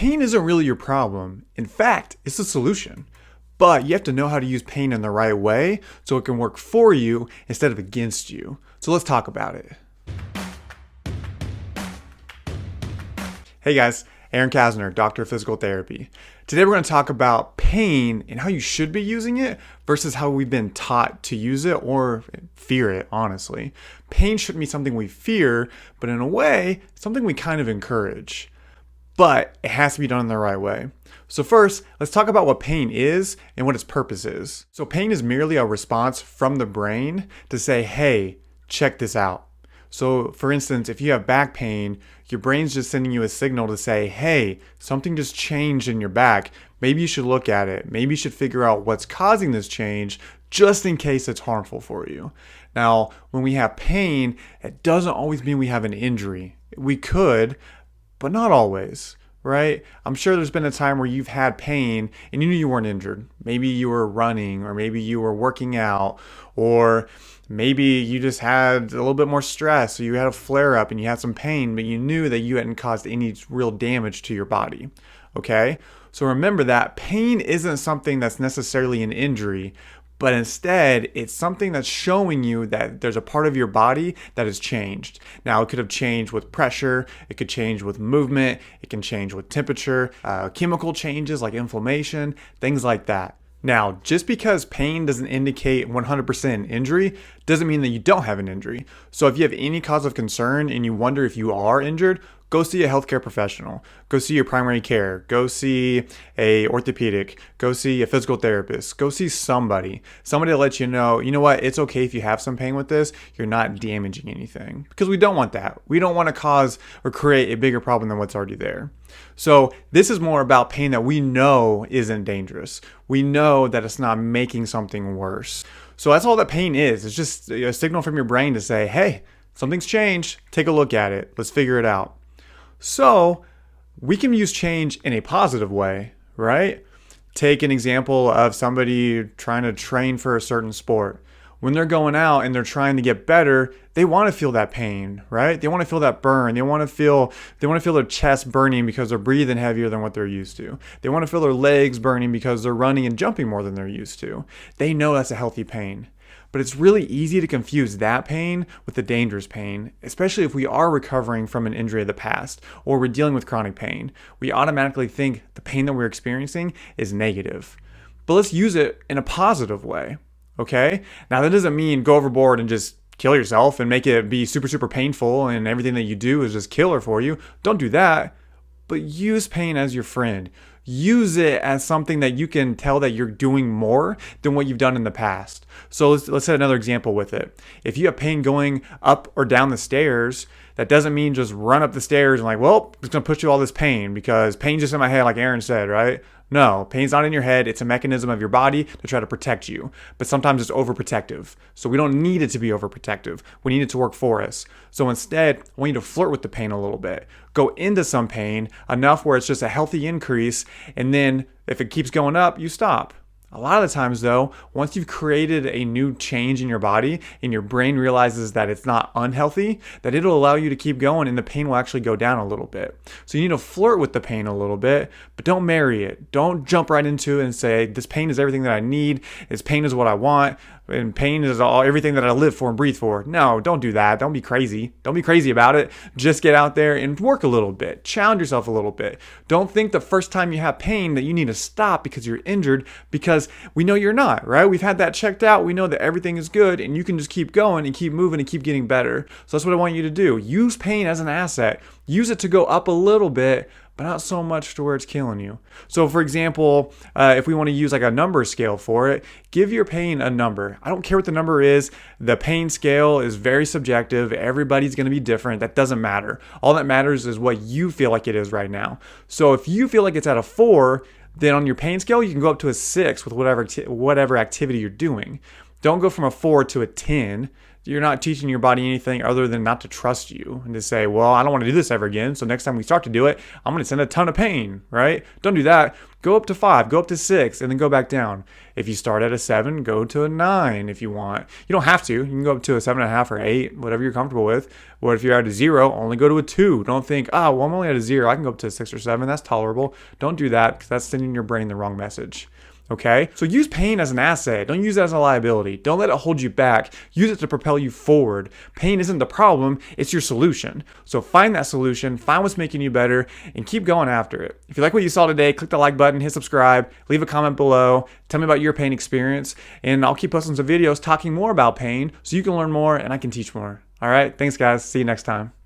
pain isn't really your problem. In fact, it's a solution. But you have to know how to use pain in the right way so it can work for you instead of against you. So let's talk about it. Hey guys, Aaron Kasner, Doctor of Physical Therapy. Today we're going to talk about pain and how you should be using it versus how we've been taught to use it or fear it, honestly. Pain shouldn't be something we fear, but in a way, something we kind of encourage. But it has to be done in the right way. So first, let's talk about what pain is and what its purpose is. So pain is merely a response from the brain to say, hey, check this out. So for instance, if you have back pain, your brain's just sending you a signal to say, hey, something just changed in your back. Maybe you should look at it. Maybe you should figure out what's causing this change just in case it's harmful for you. Now, when we have pain, it doesn't always mean we have an injury. We could, but not always, right? I'm sure there's been a time where you've had pain and you knew you weren't injured. Maybe you were running, or maybe you were working out, or maybe you just had a little bit more stress, so you had a flare up and you had some pain, but you knew that you hadn't caused any real damage to your body, okay? So remember that pain isn't something that's necessarily an injury, but instead, it's something that's showing you that there's a part of your body that has changed. Now, it could have changed with pressure, it could change with movement, it can change with temperature, chemical changes like inflammation, things like that. Now, just because pain doesn't indicate 100% injury doesn't mean that you don't have an injury. So if you have any cause of concern and you wonder if you are injured, go see a healthcare professional. Go see your primary care. Go see a orthopedic. Go see a physical therapist. Go see somebody to let you know what, it's okay if you have some pain with this. You're not damaging anything. Because we don't want that. We don't want to cause or create a bigger problem than what's already there. So this is more about pain that we know isn't dangerous. We know that it's not making something worse. So that's all that pain is. It's just a signal from your brain to say, hey, something's changed. Take a look at it. Let's figure it out. So we can use change in a positive way, right? Take an example of somebody trying to train for a certain sport. When they're going out and they're trying to get better, they want to feel that pain, right? They want to feel that burn. They want to feel their chest burning because they're breathing heavier than what they're used to. They want to feel their legs burning because they're running and jumping more than they're used to. They know that's a healthy pain. But it's really easy to confuse that pain with the dangerous pain, especially if we are recovering from an injury of the past or we're dealing with chronic pain. We automatically think the pain that we're experiencing is negative. But let's use it in a positive way, okay? Now, that doesn't mean go overboard and just kill yourself and make it be super, super painful and everything that you do is just killer for you. Don't do that. But use pain as your friend. Use it as something that you can tell that you're doing more than what you've done in the past. So let's set another example with it. If you have pain going up or down the stairs, that doesn't mean just run up the stairs and well, it's going to push you all this pain because pain's just in my head, like Aaron said, right? No, pain's not in your head. It's a mechanism of your body to try to protect you. But sometimes it's overprotective. So we don't need it to be overprotective. We need it to work for us. So instead, I want you to flirt with the pain a little bit. Go into some pain enough where it's just a healthy increase. And then if it keeps going up, you stop. A lot of the times though, once you've created a new change in your body and your brain realizes that it's not unhealthy, that it'll allow you to keep going and the pain will actually go down a little bit. So you need to flirt with the pain a little bit, but don't marry it. Don't jump right into it and say, this pain is everything that I need. This pain is what I want. And pain is everything that I live for and breathe for. No, don't do that. Don't be crazy. Don't be crazy about it. Just get out there and work a little bit. Challenge yourself a little bit. Don't think the first time you have pain that you need to stop because you're injured, because we know you're not, right? We've had that checked out. We know that everything is good and you can just keep going and keep moving and keep getting better. So that's what I want you to do. Use pain as an asset. Use it to go up a little bit, but not so much to where it's killing you. So for example, if we want to use a number scale for it, give your pain a number. I don't care what the number is. The pain scale is very subjective. Everybody's going to be different. That doesn't matter. All that matters is what you feel like it is right now. So if you feel like it's at a 4, then on your pain scale, you can go up to a 6 with whatever activity you're doing. Don't go from a 4 to a 10. you're not teaching your body anything other than not to trust you and to say, well, I don't want to do this ever again. So next time we start to do it, I'm going to send a ton of pain, right? Don't do that. Go up to 5, go up to 6, and then go back down. If you start at a 7, go to a 9 if you want. You don't have to. You can go up to a 7.5 or 8, whatever you're comfortable with. Or if you're at a 0, only go to a 2. Don't think, well, I'm only at a 0. I can go up to a 6 or 7. That's tolerable. Don't do that because that's sending your brain the wrong message. Okay? So use pain as an asset. Don't use it as a liability. Don't let it hold you back. Use it to propel you forward. Pain isn't the problem, it's your solution. So find that solution, find what's making you better, and keep going after it. If you like what you saw today, click the like button, hit subscribe, leave a comment below, tell me about your pain experience, and I'll keep posting some videos talking more about pain so you can learn more and I can teach more. All right? Thanks, guys. See you next time.